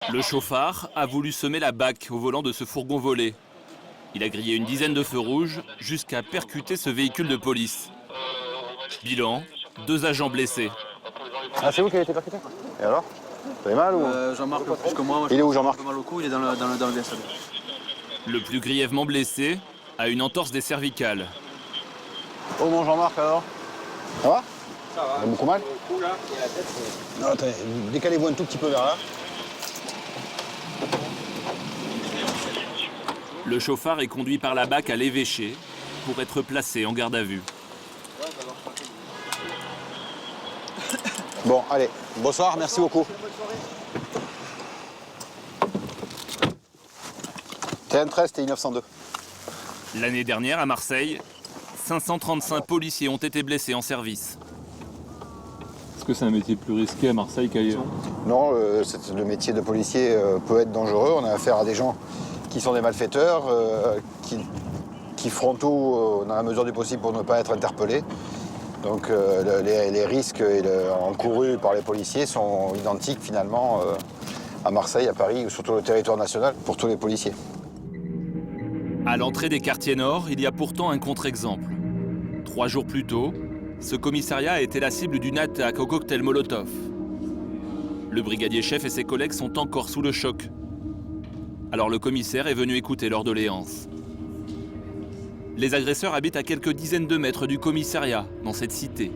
Le chauffard a voulu semer la bâque au volant de ce fourgon volé. Il a grillé une dizaine de feux rouges jusqu'à percuter ce véhicule de police. Bilan, 2 agents blessés. Ah, c'est vous qui avez été percuté? Et alors? Vous avez mal ou? Jean-Marc plus que moi. Il est où, Jean-Marc? Mal au cou, il est dans le bien salut. Le plus grièvement blessé a une entorse des cervicales. Oh mon Jean-Marc alors? Ça va? Ça va. Vous avez beaucoup mal? Le cou là, et la tête. Non, attendez, décalez-vous un tout petit peu vers là. Le chauffard est conduit par la BAC à l'évêché pour être placé en garde à vue. Bon, allez, bonsoir, merci beaucoup. TN13, TI 902. L'année dernière, à Marseille, 535 policiers ont été blessés en service. Est-ce que c'est un métier plus risqué à Marseille qu'ailleurs? Non, le métier de policier peut être dangereux. On a affaire à des gens qui sont des malfaiteurs, qui feront tout dans la mesure du possible pour ne pas être interpellés. Donc les risques encourus par les policiers sont identiques finalement à Marseille, à Paris ou sur tout le territoire national pour tous les policiers. À l'entrée des quartiers nord, il y a pourtant un contre-exemple. 3 jours plus tôt, ce commissariat a été la cible d'une attaque au cocktail Molotov. Le brigadier chef et ses collègues sont encore sous le choc. Alors le commissaire est venu écouter leurs doléances. Les agresseurs habitent à quelques dizaines de mètres du commissariat, dans cette cité.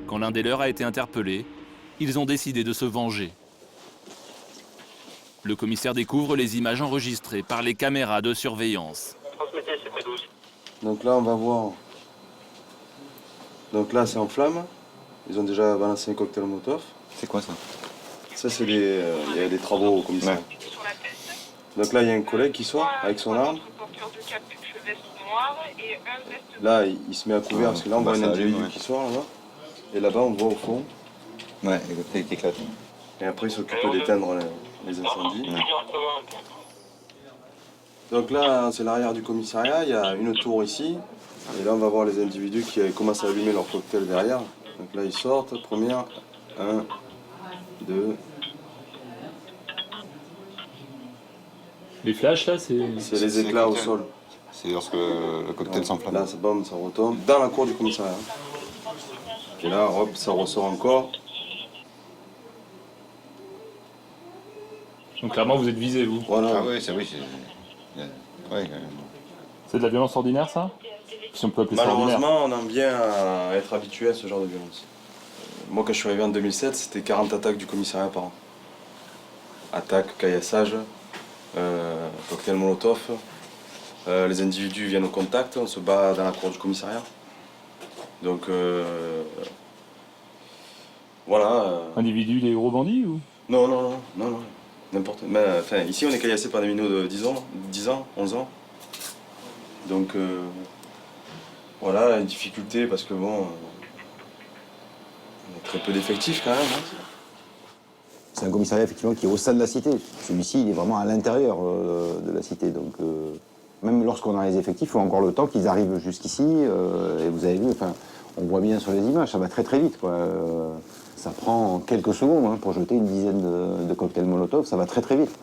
Quand l'un des leurs a été interpellé, ils ont décidé de se venger. Le commissaire découvre les images enregistrées par les caméras de surveillance. Donc là, on va voir. Donc là, c'est en flamme. Ils ont déjà balancé un cocktail Molotov. C'est quoi ça? Ça, c'est des, il y a des travaux au commissariat. Donc là, il y a un collègue qui sort avec son arme. Là, il se met à couvert parce que là, on voit un individu qui sort là-bas. Et là-bas, on voit au fond. Ouais, il éclate. Et après, il s'occupe d'éteindre les incendies. Ouais. Donc là, c'est l'arrière du commissariat. Il y a une tour ici. Et là, on va voir les individus qui commencent à allumer leur cocktail derrière. Donc là, ils sortent. Première, 1, 2. Les flashs là, c'est... C'est les éclats au sol. C'est lorsque le cocktail s'enflamme. Là, ça bombe, ça retombe dans la cour du commissariat. Et là, hop, ça ressort encore. Donc clairement, vous êtes visé, vous. Voilà. Ah oui, c'est oui. Ouais, C'est de la violence ordinaire, ça? Si on peut appeler ça ordinaire. Malheureusement, on en vient à être habitué à ce genre de violence. Moi, quand je suis arrivé en 2007, c'était 40 attaques du commissariat par an. Attaques, caillassage, cocktail Molotov. Les individus viennent au contact, on se bat dans la cour du commissariat. Donc, voilà. Individu, des gros bandits ou? Non. N'importe. Mais, enfin, ici, on est caillassé par des minots de 10 ans, 11 ans. Donc, voilà, une difficulté parce que bon, on a très peu d'effectifs quand même. Hein. C'est un commissariat effectivement qui est au sein de la cité. Celui-ci, il est vraiment à l'intérieur de la cité. Donc, même lorsqu'on a les effectifs, il faut encore le temps qu'ils arrivent jusqu'ici. Et vous avez vu, enfin, on voit bien sur les images, ça va très très vite, quoi. Ça prend quelques secondes pour jeter une dizaine de cocktails Molotov, ça va très très vite.